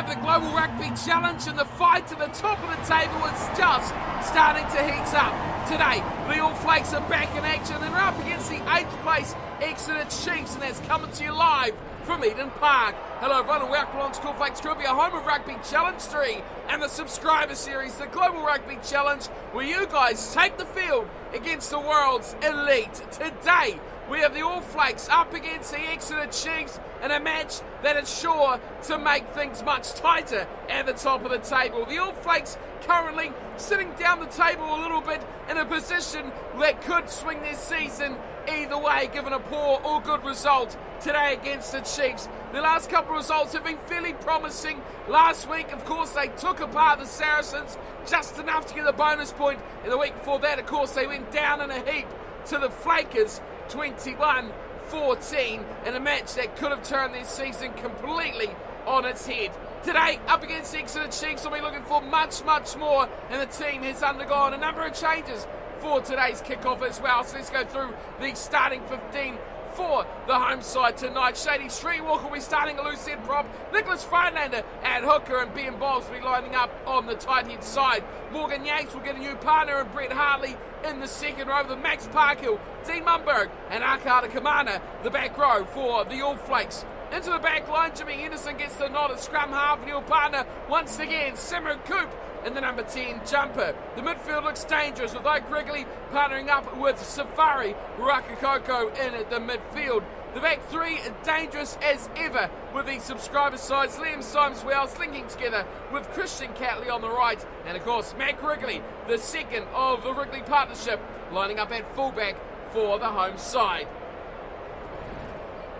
the Global Rugby Challenge, and the fight to the top of the table is just starting to heat up. Today, the All Flakes are back in action and are up against the 8th place Exeter Chiefs, and that's coming to you live from Eden Park. Hello everyone and welcome along to Flakes Could Be a Home of Rugby Challenge 3 and the subscriber series, the Global Rugby Challenge, where you guys take the field against the world's elite. Today, we have the All Flakes up against the Exeter Chiefs in a match that is sure to make things much tighter at the top of the table. The All Flakes currently sitting down the table a little bit in a position that could swing their season either way, given a poor or good result today against the Chiefs. The last couple of results have been fairly promising. Last week, of course, they took apart the Saracens just enough to get a bonus point. In the week before that, of course, they went down in a heap to the Flakes 21-14 in a match that could have turned their season completely on its head. Today, up against the Exeter Chiefs, we'll be looking for much, much more, and the team has undergone a number of changes for today's kickoff as well. So let's go through the starting 15 for the home side tonight. Shady Streetwalker will be starting a loose head prop. Nicholas Friedlander at hooker, and Ben Bowles will be lining up on the tight head side. Morgan Yates will get a new partner, and Brett Hartley in the second row with Max Parkhill, Dean Mumberg and Akata Kamana, the back row for the All Flakes. Into the back line, Jimmy Henderson gets the nod at scrum half, and he'll partner once again Simmer Coop in the number 10 jumper. The midfield looks dangerous with Oak Wrigley partnering up with Safari Rakakoko in at the midfield. The back three are dangerous as ever with the subscriber sides. Liam Symes-Wells linking together with Christian Catley on the right, and of course Mac Wrigley, the second of the Wrigley partnership, lining up at fullback for the home side.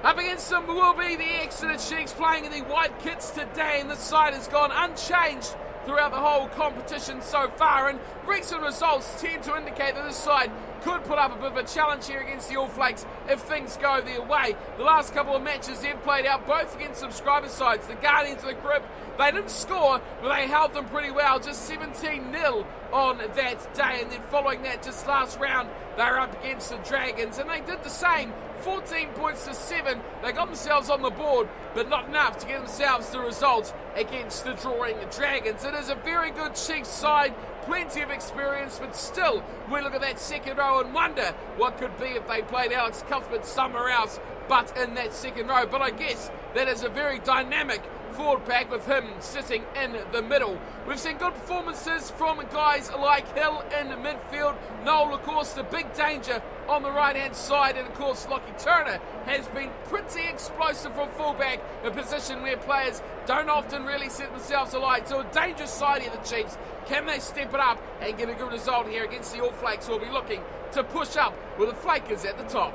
Up against them will be the Exeter Chiefs playing in the white kits today, and the side has gone unchanged throughout the whole competition so far, and recent results tend to indicate that this side could put up a bit of a challenge here against the All Flakes if things go their way. The last couple of matches they've played out both against subscriber sides. The Guardians of the Grip, they didn't score, but they held them pretty well, just 17-0 on that day, and then following that, just last round, they were up against the Dragons, and they did the same. 14 points to 7. They got themselves on the board, but not enough to get themselves the result against the drawing Dragons. It is a very good Chiefs side, plenty of experience, but still, we look at that second row and wonder what could be if they played Alex Cuthbert somewhere else but in that second row. But I guess that is a very dynamic forward pack with him sitting in the middle. We've seen good performances from guys like Hill in the midfield. Noel, of course, the big danger on the right-hand side, and of course Lockie Turner has been pretty explosive from fullback, a position where players don't often really set themselves alight. So a dangerous side here, the Chiefs. Can they step it up and get a good result here against the All Flakes, who will be looking to push up with the Flakers at the top?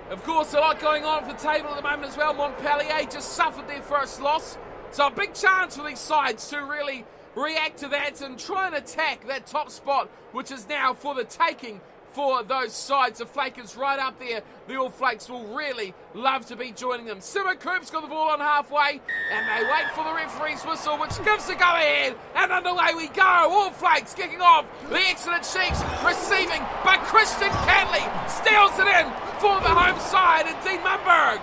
Of course, a lot going on at the table at the moment as well. Montpellier just suffered their first loss. So a big chance for these sides to really react to that and try and attack that top spot, which is now for the taking for those sides. The Flakers right up there. The All Flakes will really love to be joining them. Simmer Coop's got the ball on halfway, and they wait for the referee's whistle, which gives the go-ahead, and underway we go. All Flakes kicking off. The Exeter Chiefs receiving, but Christian Catley steals it in for the home side, and Dean Mumberg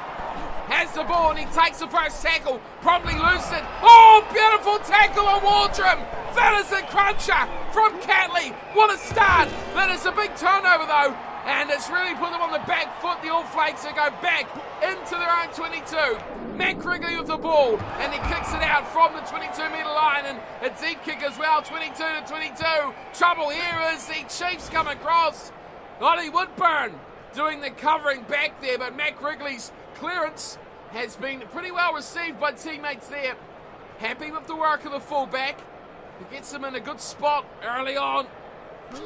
has the ball, and he takes the first tackle, probably loses it. Oh, beautiful tackle on Waldrum. That is a cruncher from Catley. What a start. That is a big turnover though, and it's really put them on the back foot. The All Flakes that go back into their own 22. Mac Wrigley with the ball, and he kicks it out from the 22-metre line, and a deep kick as well, 22-22. Trouble here as the Chiefs come across. Ollie Woodburn doing the covering back there, but Mac Wrigley's clearance has been pretty well received by teammates there. Happy with the work of the fullback. He gets them in a good spot early on.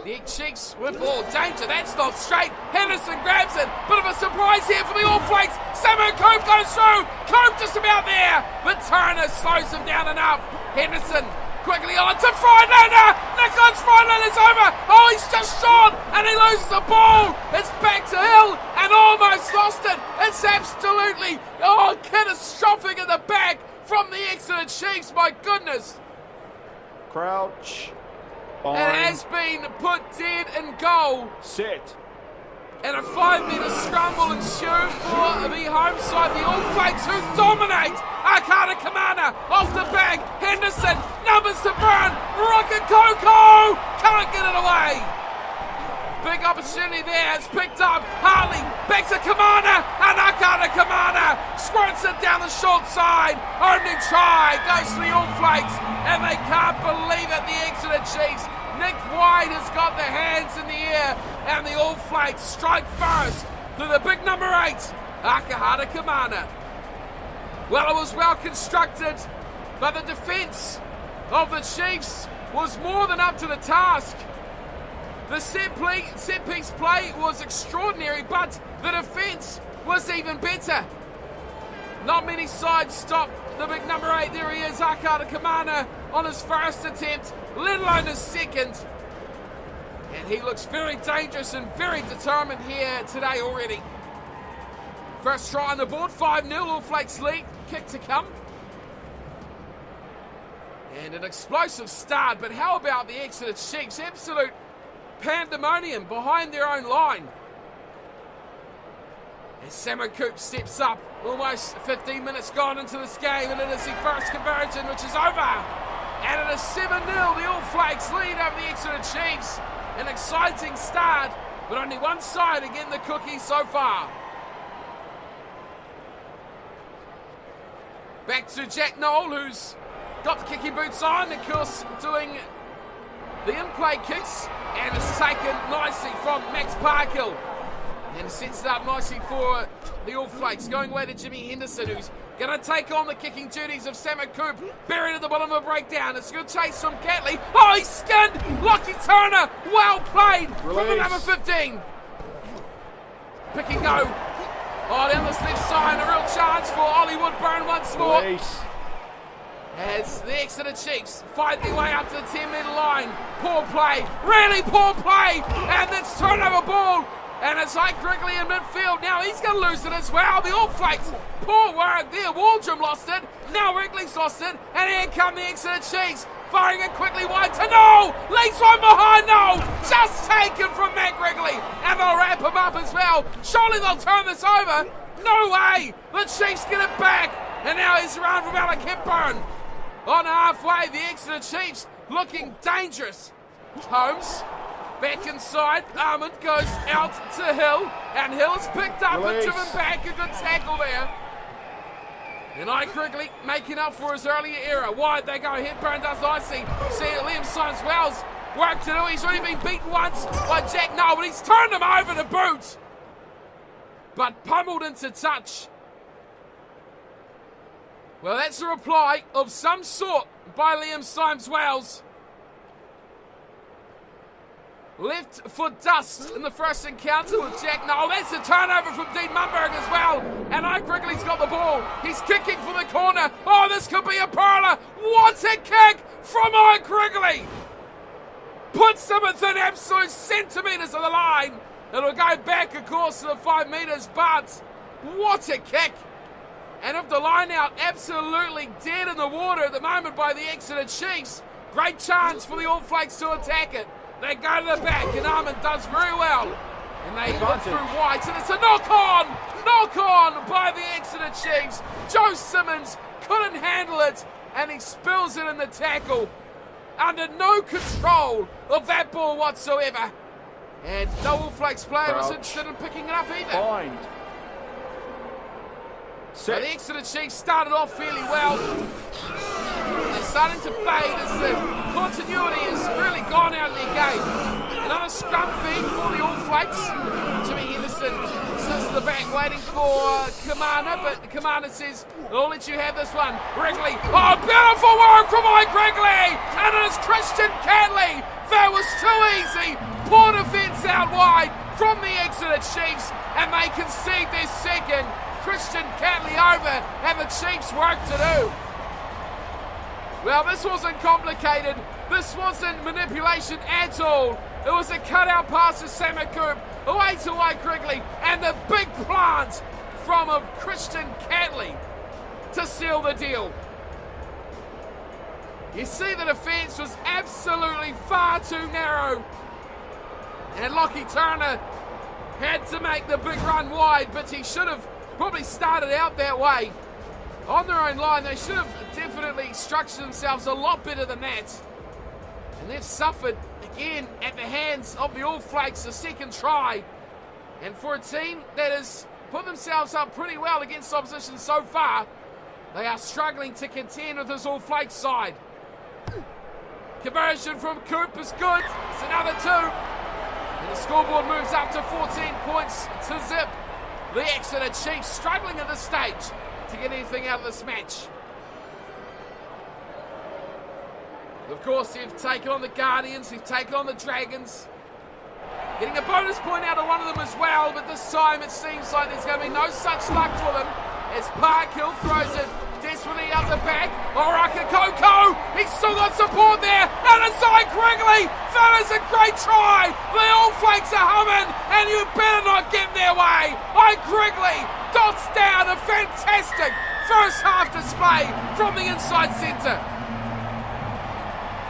The Chiefs with ball danger. That's not straight. Henderson grabs it. Bit of a surprise here for the All Flakes. Simon Coop goes through. Coop just about there, but Turner slows him down enough. Henderson quickly on to Friedlander. Nicholas Friedlander's over. Oh, he's just shot, and he loses the ball. It's back to Hill, and almost lost it. It's absolutely, catastrophic at the back from the Exeter Chiefs. My goodness. Crouch. It has been put dead in goal. Set. And a 5-metre scramble ensued for the home side. The All Flakes who dominate. Akata Kamana off the back. Henderson, numbers to burn. Rocket Coco can't get it away. Big opportunity there. It's picked up. Harley back to Kamana. And Akata Kamana squirts it down the short side. Only try goes to the All Flakes. And they can't believe it. The Exeter Chiefs. Nick White has got their hands in the air, and the All Flakes strike first to the big number 8, Akahata Kamana. Well, it was well constructed, but the defence of the Chiefs was more than up to the task. The set piece play was extraordinary, but the defence was even better. Not many sides stopped the big number 8. There he is, Akahata Kamana, on his first attempt, let alone his second. And he looks very dangerous and very determined here today already. First try on the board, 5-0, All Flakes lead, kick to come. And an explosive start, but how about the Exeter Chiefs? Absolute pandemonium behind their own line. As Samo Coop steps up, almost 15 minutes gone into this game, and it is the first conversion, which is over. And it is 7-0, the All Flakes lead over the Exeter Chiefs. An exciting start, but only one side again the cookie so far. Back to Jack Noel, who's got the kicking boots on, of course, doing the in-play kicks, and it's taken nicely from Max Parkhill. And sets it up nicely for the All Flakes. Going away to Jimmy Henderson, who's going to take on the kicking duties of Samo Coop. Buried at the bottom of a breakdown. It's a good chase from Catley. Oh, he's skinned! Lockie Turner, well played from the number 15. Pick and go. Oh, down this left side, a real chance for Ollie Woodburn once more. As the Exeter Chiefs fight their way up to the 10-metre line. Poor play, really poor play. And it's turnover ball. And it's like Wrigley in midfield. Now he's going to lose it as well. The All Flakes, poor work there. Waldrum lost it. Now Wrigley's lost it. And here come the Exeter Chiefs. Firing it quickly wide to No. Leads one behind No. Just taken from Matt Wrigley. And they'll wrap him up as well. Surely they'll turn this over. No way. The Chiefs get it back. And now he's around from Alec Hepburn. On halfway, the Exeter Chiefs looking dangerous. Holmes. Back inside, Armand goes out to Hill, and Hill's picked up and driven back. A good tackle there. And Ike Wrigley making up for his earlier error. Wide they go, Hepburn does nicely. See Liam Symes-Wells work to do. He's already been beaten once by Jack Noel, but he's turned him over to boot. But pummeled into touch. Well, that's a reply of some sort by Liam Symes-Wells. Left for dust in the first encounter with Jack Noel. That's a turnover from Dean Mumberg as well. And Ike Wrigley's got the ball. He's kicking for the corner. Oh, this could be a pearler. What a kick from Ike Wrigley. Puts him within absolute centimetres of the line. It'll go back, of course, to the 5 metres, but what a kick. And of the line out, absolutely dead in the water at the moment by the Exeter Chiefs. Great chance for the All Flakes to attack it. They go to the back, and Armand does very well. And they look through White, and it's a knock-on by the Exeter Chiefs. Joe Simmons couldn't handle it, and he spills it in the tackle. Under no control of that ball whatsoever. And no All Flakes player was interested in picking it up either. So the Exeter Chiefs started off fairly well. They're starting to fade as the continuity has really gone out of their game. Another scrum feed for the All Flakes. Jimmy Henderson sits to the back waiting for Kamana, but Kamana says, I'll let you have this one. Wrigley, oh, beautiful work from Mike Wrigley! And it is Christian Catley. That was too easy. Poor defence out wide from the Exeter Chiefs, and they concede their second. Christian Catley over, and the Chiefs work to do. Well, this wasn't complicated. This wasn't manipulation at all. It was a cutout pass to Samo Coop, away to Ike Wrigley, and the big plant from a Christian Catley to seal the deal. You see the defence was absolutely far too narrow. And Lockie Turner had to make the big run wide, but he should have probably started out that way. On their own line, they should have definitely structured themselves a lot better than that. And they've suffered again at the hands of the All Flakes, the second try. And for a team that has put themselves up pretty well against opposition so far, they are struggling to contend with this All Flakes side. Conversion from Coop is good. It's another 2. And the scoreboard moves up to 14 points to zip. The Exeter Chiefs struggling at this stage to get anything out of this match. Of course, they've taken on the Guardians, they've taken on the Dragons. Getting a bonus point out of one of them as well, but this time it seems like there's going to be no such luck for them as Parkhill throws it desperately up the back. Oraka Koko, he's still got support there. Out of sight, Grigley. That is a great try. The All Flakes are humming, and you better not get in their way. Grigley dots down a fantastic first half display from the inside centre.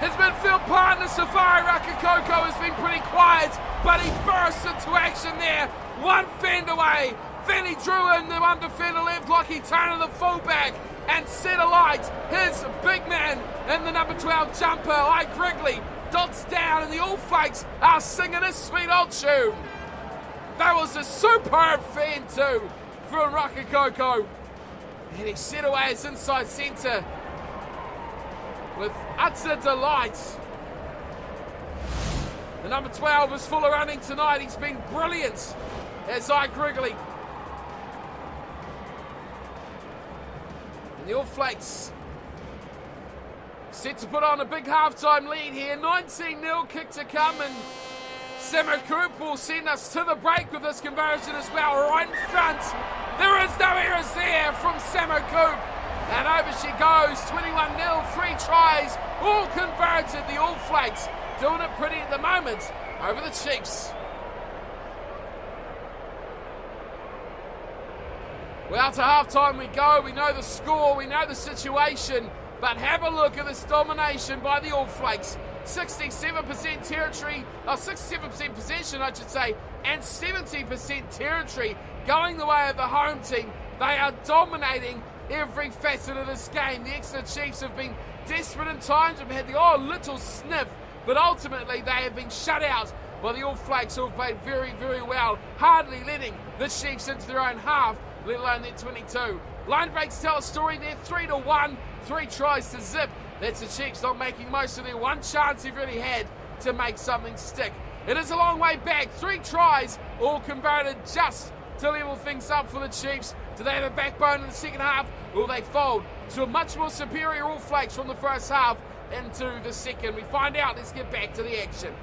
His midfield partner, Safari Rakakoko, has been pretty quiet, but he bursts into action there. One fend away. Then he drew in the one defender left like he turned to the fullback and set alight his big man in the number 12 jumper. Grigley dots down, and the All Flakes are singing a sweet old tune. That was a superb fend too from Rakakoko. And he set away his inside centre with utter delight. The number 12 is full of running tonight. He's been brilliant as Grigley. And the All Flakes set to put on a big halftime lead here. 19-0 kick to come, and Samo Coop will send us to the break with this conversion as well. Right in front. There is no errors there from Samo Coop. And over she goes, 21-0, 3 tries, all converted. The All Flakes doing it pretty at the moment over the Chiefs. Well, to halftime we go. We know the score, we know the situation, but have a look at this domination by the All Flakes. 67% territory, 67% possession, I should say, and 70% territory going the way of the home team. They are dominating every facet of this game. The Exeter Chiefs have been desperate in times, have had the odd little sniff, but ultimately they have been shut out by the All Flakes, who have played very, very well, hardly letting the Chiefs into their own half, let alone their 22. Line breaks tell a story there, 3-1, 3 tries to zip. That's the Chiefs not making most of their one chance they've really had to make something stick. It is a long way back, 3 tries, all converted just to level things up for the Chiefs. Do they have a backbone in the second half? Will they fold to a much more superior All Flakes from the first half into the second? We find out. Let's get back to the action.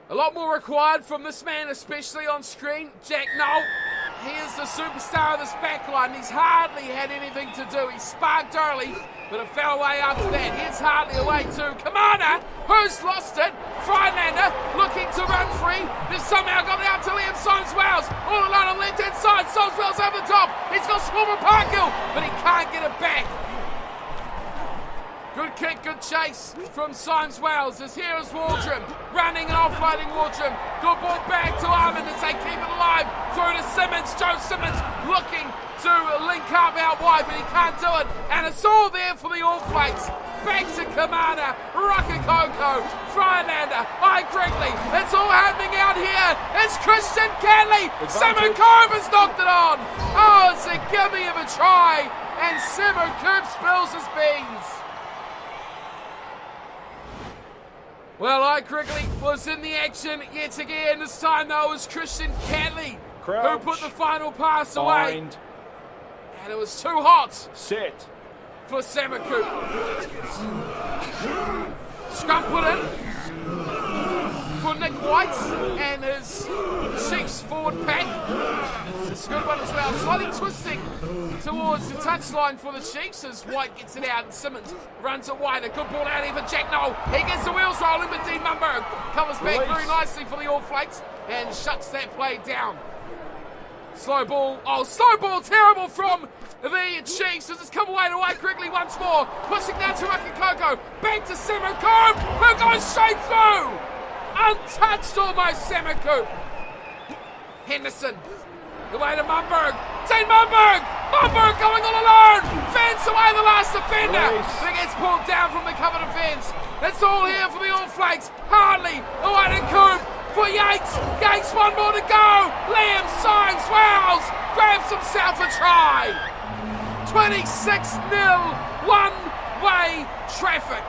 A lot more required from this man, especially on screen. Jack Knoll. He is the superstar of this backline. He's hardly had anything to do. He sparked early, but it fell away after that. Here's Hartley away too. Kamana, who's lost it? Freilander looking to run free. They've somehow got it out to Liam Soames-Wells. All alone on the left-hand side. Soames-Wells over the top. He's got small from Parkhill, but he can't get it back. Good kick, good chase from Soames-Wells. As here is Waldrum, running and offloading Waldrum. Good ball back to Armand as they keep it alive. Through to Simmons, Joe Simmons looking to link up out wide, but he can't do it. And it's all there for the All Flakes. Back to Kamana, Rakakoko, Freilander, Grigley. It's all happening out here. It's Christian Cantley. Samo Coop has knocked it on. Oh, it's a gimme of a try. And Samo Coop spills his beans. Well, Grigley was in the action yet again. This time, though, it was Christian Cantley who put the final pass away. And it was too hot. Set. For Samo Coop. Scrum put in for Nick White and his Chiefs forward pack. It's a good one as well. Slightly twisting towards the touchline for the Chiefs as White gets it out and Simmons runs it wide. A good ball out here for Jack Knoll. He gets the wheels rolling, but Dean Mumberg covers back very nicely for the All Flakes and shuts that play down. Slow ball. Oh, slow ball. Terrible from the Chiefs. Does this come away quickly once more? Pushing down to Akikoko. Back to Semaku, who goes straight through. Untouched almost, Semaku. Henderson. The way to Mumberg. Team Mumberg. Mumberg going all alone. Fence away the last defender. He gets pulled down from the cover defence. That's all here for the All Flakes. Hartley. The way to Coop. For Yates. Yates, one more to go. Liam Symes, Wells grabs himself a try. 26-0, one-way traffic.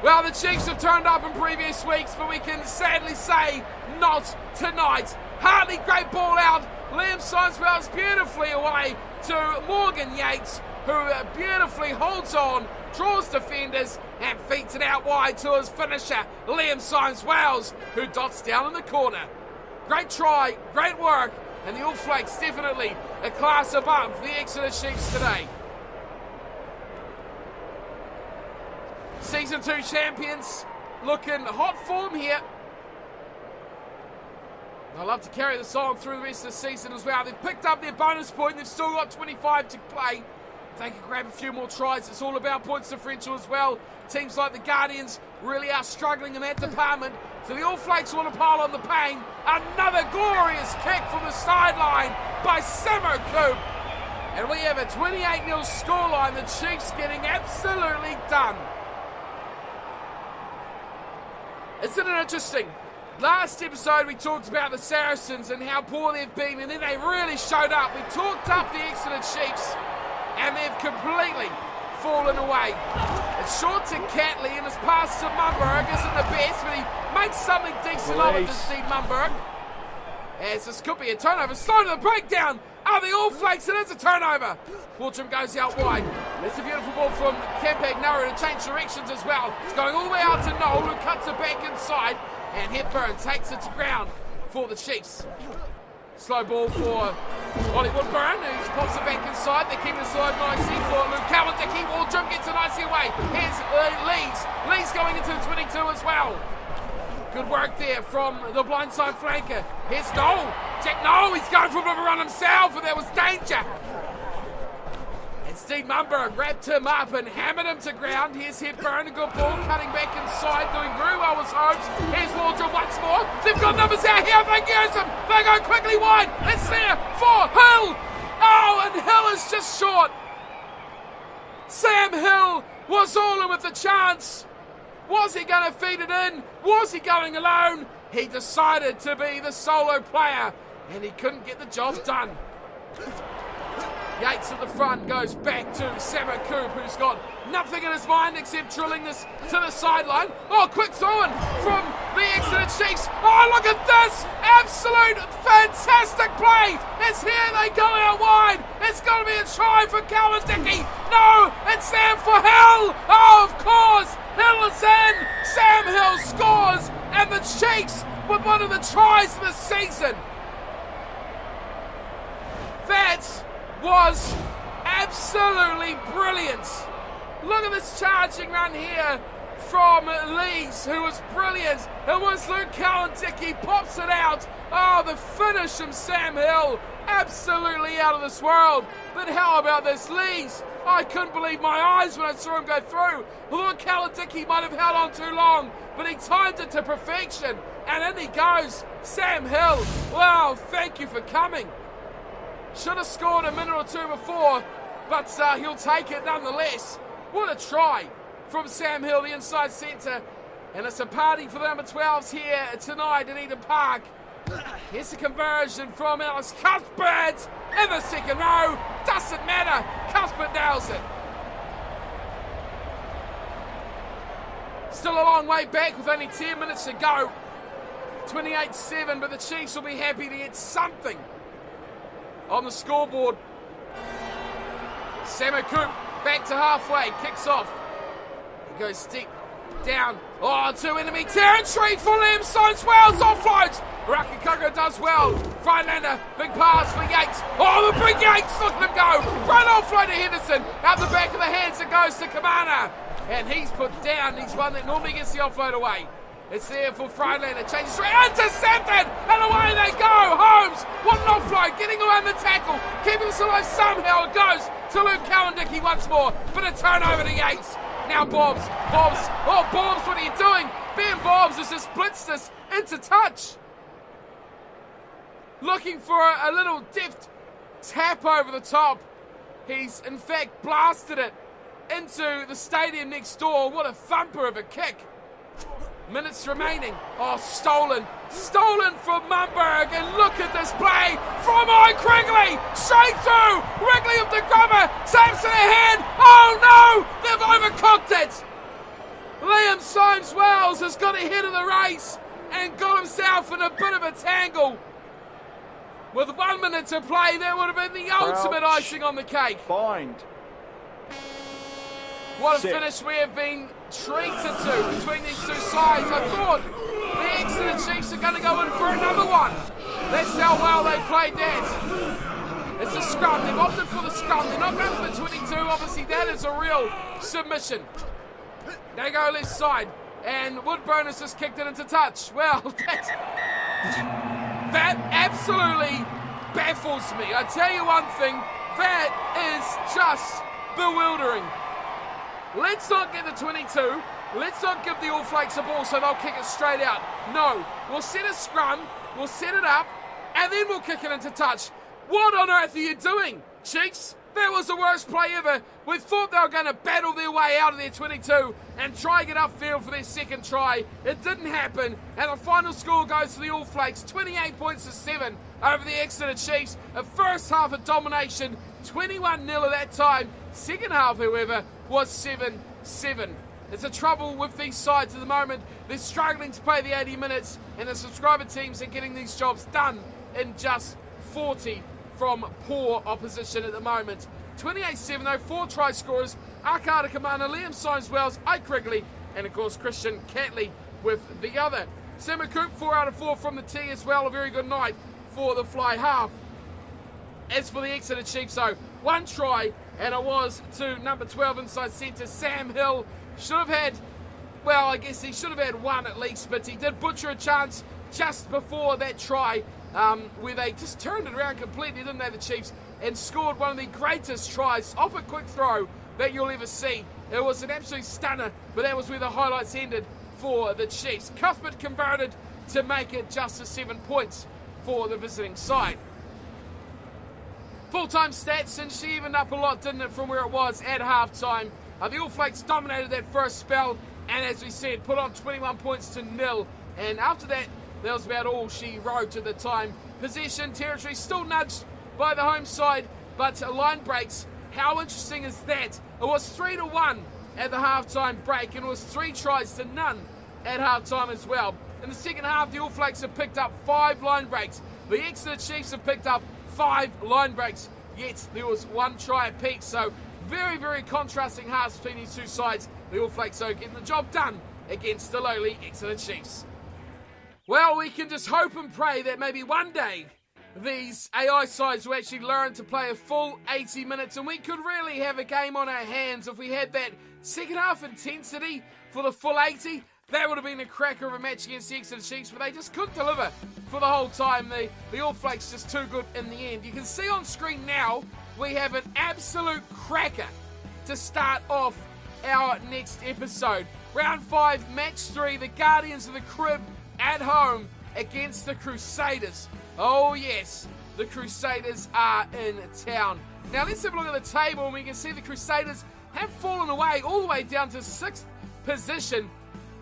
Well, the Chiefs have turned up in previous weeks, but we can sadly say not tonight. Hartley, great ball out. Liam Symes, Wells beautifully away to Morgan Yates, who beautifully holds on, draws defenders, and feeds it out wide to his finisher, Liam Symes Wells, who dots down in the corner. Great try, great work, and the All Flakes definitely a class above the Exeter Chiefs today. Season 2 champions, looking hot form here. They'll love to carry this on through the rest of the season as well. They've picked up their bonus point, they've still got 25 to play. If they can grab a few more tries, it's all about points differential as well. Teams like the Guardians really are struggling in that department. So the All Flakes want to pile on the pain. Another glorious kick from the sideline by Semaku. And we have a 28-0 scoreline. The Chiefs getting absolutely done. Isn't it interesting? Last episode we talked about the Saracens and how poor they've been, and then they really showed up. We talked up the Exeter Chiefs, and they've completely fallen away. It's short to Catley, and his pass to Mumberg isn't the best, but he makes something decent of it to Steve Mumberg. As this could be a turnover. Slow to the breakdown. Oh, the All Flakes, it is a turnover. Waldrum goes out wide. It's a beautiful ball from Campagnaro to change directions as well. It's going all the way out to Noel, who cuts it back inside. And Hepburn takes it to ground for the Chiefs. Slow ball for Ollie Woodburn, who pops it back inside. They keep it inside nicely for Luke Cowan-Dickey. Waldrum gets it nicely away. Here's Leeds. Leeds going into the 22 as well. Good work there from the blindside flanker. Here's Noel. Jack Noel, he's going for a bit of a run himself, and there was danger. And Steve Mumberg wrapped him up and hammered him to ground. Here's Hepburn, a good ball, cutting back inside, doing very well with Hopes. Here's Waldrum once more. They've got numbers out here. They use them. They go quickly wide. It's there for Hill. Oh, and Hill is just short. Sam Hill was all in with the chance. Was he going to feed it in? Was he going alone? He decided to be the solo player, and he couldn't get the job done. Yates at the front goes back to Semaku, who's got nothing in his mind except drilling this to the sideline. Oh, quick throw in from the Exeter Chiefs. Oh, look at this! Absolute fantastic play! It's here, they go out wide. It's going to be a try for Cowan-Dickey. No, it's Sam for Hill. Oh, of course, Hill is in. Sam Hill scores, and the Chiefs with one of the tries of the season. That was absolutely brilliant. Look at this charging run here from Leeds, who was brilliant. It was Luke Cowan-Dickey, pops it out. Oh, the finish from Sam Hill, absolutely out of this world. But how about this Leeds? I couldn't believe my eyes when I saw him go through. Luke Cowan-Dickey might have held on too long, but he timed it to perfection. And in he goes, Sam Hill. Wow, thank you for coming. Should have scored a minute or two before, but he'll take it nonetheless. What a try from Sam Hill, the inside centre. And it's a party for the number 12s here tonight at Eden Park. Here's the conversion from Alice Cuthbert in the second row. Doesn't matter. Cuthbert nails it. Still a long way back with only 10 minutes to go. 28-7, but the Chiefs will be happy to get something on the scoreboard. Semaku back to halfway, kicks off. He goes deep down. Oh, to enemy territory for Liam Symes Wells, offloads. Rakikogo does well. Freilander, big pass for Yates. Oh, the big Yates, look at him go. Great offload to Henderson. Out the back of the hands it goes to Kamana. And he's put down. He's one that normally gets the offload away. It's there for Freilander. Changes around. Intercepted. And away they go. Holmes. What an offload. Getting around the tackle. Keeping this alive somehow. It goes to Luke Cowan-Dickey once more. But a turnover to Yates. Now Bobs. Oh, Bobs, what are you doing? Ben Bobs has just blitzed us into touch. Looking for a little deft tap over the top. He's, in fact, blasted it into the stadium next door. What a thumper of a kick. Minutes remaining. Oh, stolen from Mumberg. And look at this play from Quigley. Straight through. Wrigley of the grubber. Sampson ahead. Oh, no. They've overcooked it. Liam Symes-Wells has got ahead of the race and got himself in a bit of a tangle. With 1 minute to play, that would have been the ultimate icing on the cake. Find. What a finish we have been treated to between these two sides. I thought the Exeter Chiefs are going to go in for another one. That's how well they played that. It's a scrum. They've opted for the scrum. They're not going for the 22. Obviously, that is a real submission. They go left side. And Woodburn has just kicked it into touch. Well, that absolutely baffles me. I tell you one thing, that is just bewildering. Let's not get the 22. Let's not give the All Flakes a ball so they'll kick it straight out. No, we'll set a scrum, we'll set it up, and then we'll kick it into touch. What on earth are you doing, Cheeks? That was the worst play ever. We thought they were going to battle their way out of their 22 and try and get upfield for their second try. It didn't happen, and the final score goes to the All Flakes, 28 points to 7 over the Exeter Chiefs. A first half of domination, 21-0 at that time. Second half, however, was 7-7. It's a trouble with these sides at the moment. They're struggling to play the 80 minutes, and the subscriber teams are getting these jobs done in just 40 from poor opposition at the moment. 28-7 though, 4 try scorers, Akara Kamana, Liam Symes-Wells, Ike Wrigley, and of course Christian Catley with the other. Sam McCoop, 4 out of 4 from the tee as well. A very good night for the fly half. As for the Exeter Chiefs though, 1 try, and it was to number 12 inside centre, Sam Hill. Should have had, well, I guess he should have had 1 at least, but he did butcher a chance just before that try, where they just turned it around completely, didn't they, the Chiefs, and scored one of the greatest tries off a quick throw that you'll ever see. It was an absolute stunner, but that was where the highlights ended for the Chiefs. Cuthbert converted to make it just to 7 points for the visiting side. Full-time stats, and she evened up a lot, didn't it, from where it was at half-time. The All Flakes dominated that first spell, and as we said, put on 21 points to 0. And after that, that was about all she wrote at the time. Possession, territory, still nudged by the home side, but line breaks. How interesting is that? It was 3-1 at the halftime break, and it was 3 tries to none at halftime as well. In the second half, the All Flakes have picked up 5 line breaks. The Exeter Chiefs have picked up 5 line breaks, yet there was 1 try apiece. So very, very contrasting halves between these two sides. The All Flakes are getting the job done against the lowly Exeter Chiefs. Well, we can just hope and pray that maybe one day these AI sides will actually learn to play a full 80 minutes, and we could really have a game on our hands if we had that second half intensity for the full 80. That would have been a cracker of a match against the Exeter Chiefs, but they just couldn't deliver for the whole time. The All Flakes just too good in the end. You can see on screen now we have an absolute cracker to start off our next episode. Round 5, match 3, the Guardians of the Crib at home against the Crusaders. Oh yes, the Crusaders are in town. Now let's have a look at the table, and we can see the Crusaders have fallen away all the way down to 6th position,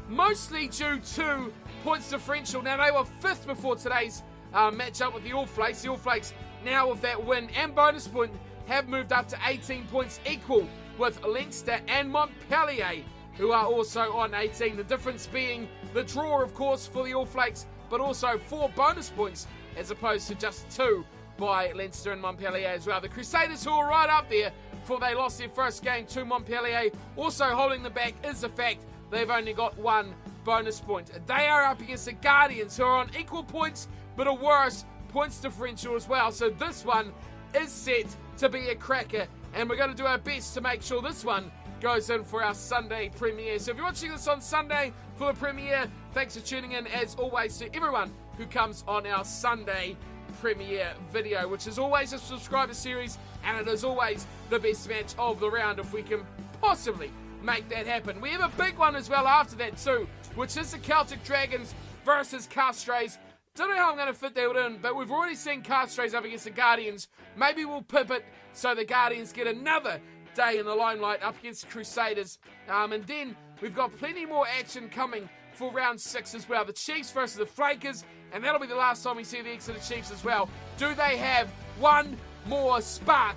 mostly due to points differential. Now they were 5th before today's matchup with the All Flakes. The All Flakes now with that win and bonus point have moved up to 18 points equal with Leinster and Montpellier, who are also on 18. The difference being the draw, of course, for the All Flakes, but also 4 bonus points as opposed to just 2 by Leinster and Montpellier as well. The Crusaders, who are right up there, for they lost their first game to Montpellier, also holding them back is the fact they've only got 1 bonus point. They are up against the Guardians, who are on equal points, but a worse points differential as well. So this one is set to be a cracker, and we're going to do our best to make sure this one goes in for our Sunday premiere. So if you're watching this on Sunday for the premiere, thanks for tuning in, as always, to everyone who comes on our Sunday premiere video, which is always a subscriber series, and it is always the best match of the round if we can possibly make that happen. We have a big one as well after that too, which is the Celtic Dragons versus Castres. Don't know how I'm going to fit that in, but we've already seen Castres up against the Guardians. Maybe we'll pip it so the Guardians get another day in the limelight up against the Crusaders. And then we've got plenty more action coming for round 6 as well. The Chiefs versus the Flakes, and that'll be the last time we see the Exeter Chiefs as well. Do they have one more spark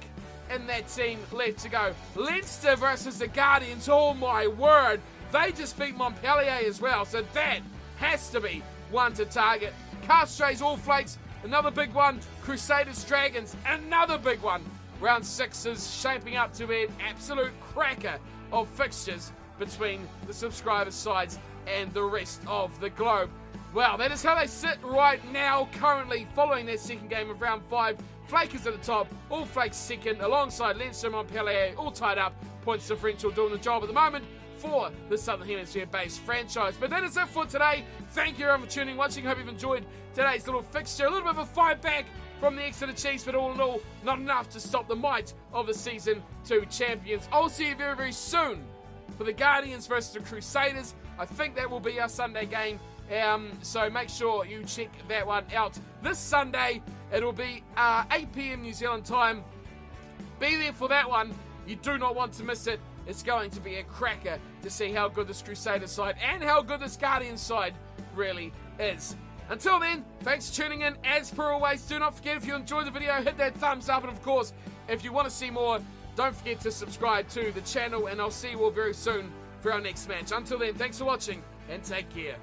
in that team left to go? Leinster versus the Guardians, oh my word. They just beat Montpellier as well, so that has to be one to target. Castres, All Flakes, another big one. Crusaders, Dragons, another big one. Round 6 is shaping up to be an absolute cracker of fixtures between the subscriber sides and the rest of the globe. Well, that is how they sit right now, currently following their second game of round 5. Flakes at the top, All Flakes second, alongside Leinster and Montpellier, all tied up. Points differential doing the job at the moment for the Southern Hemisphere-based franchise. But that is it for today. Thank you everyone for tuning in, watching. Hope you've enjoyed today's little fixture. A little bit of a fight back from the Exeter Chiefs, but all in all, not enough to stop the might of the Season 2 champions. I'll see you very, very soon for the Guardians versus the Crusaders. I think that will be our Sunday game. So make sure you check that one out this Sunday. It'll be 8 p.m. New Zealand time. Be there for that one. You do not want to miss it. It's going to be a cracker to see how good this Crusader side and how good this Guardian side really is. Until then, thanks for tuning in. As per always, do not forget, if you enjoyed the video, hit that thumbs up. And of course, if you want to see more, don't forget to subscribe to the channel. And I'll see you all very soon for our next match. Until then, thanks for watching and take care.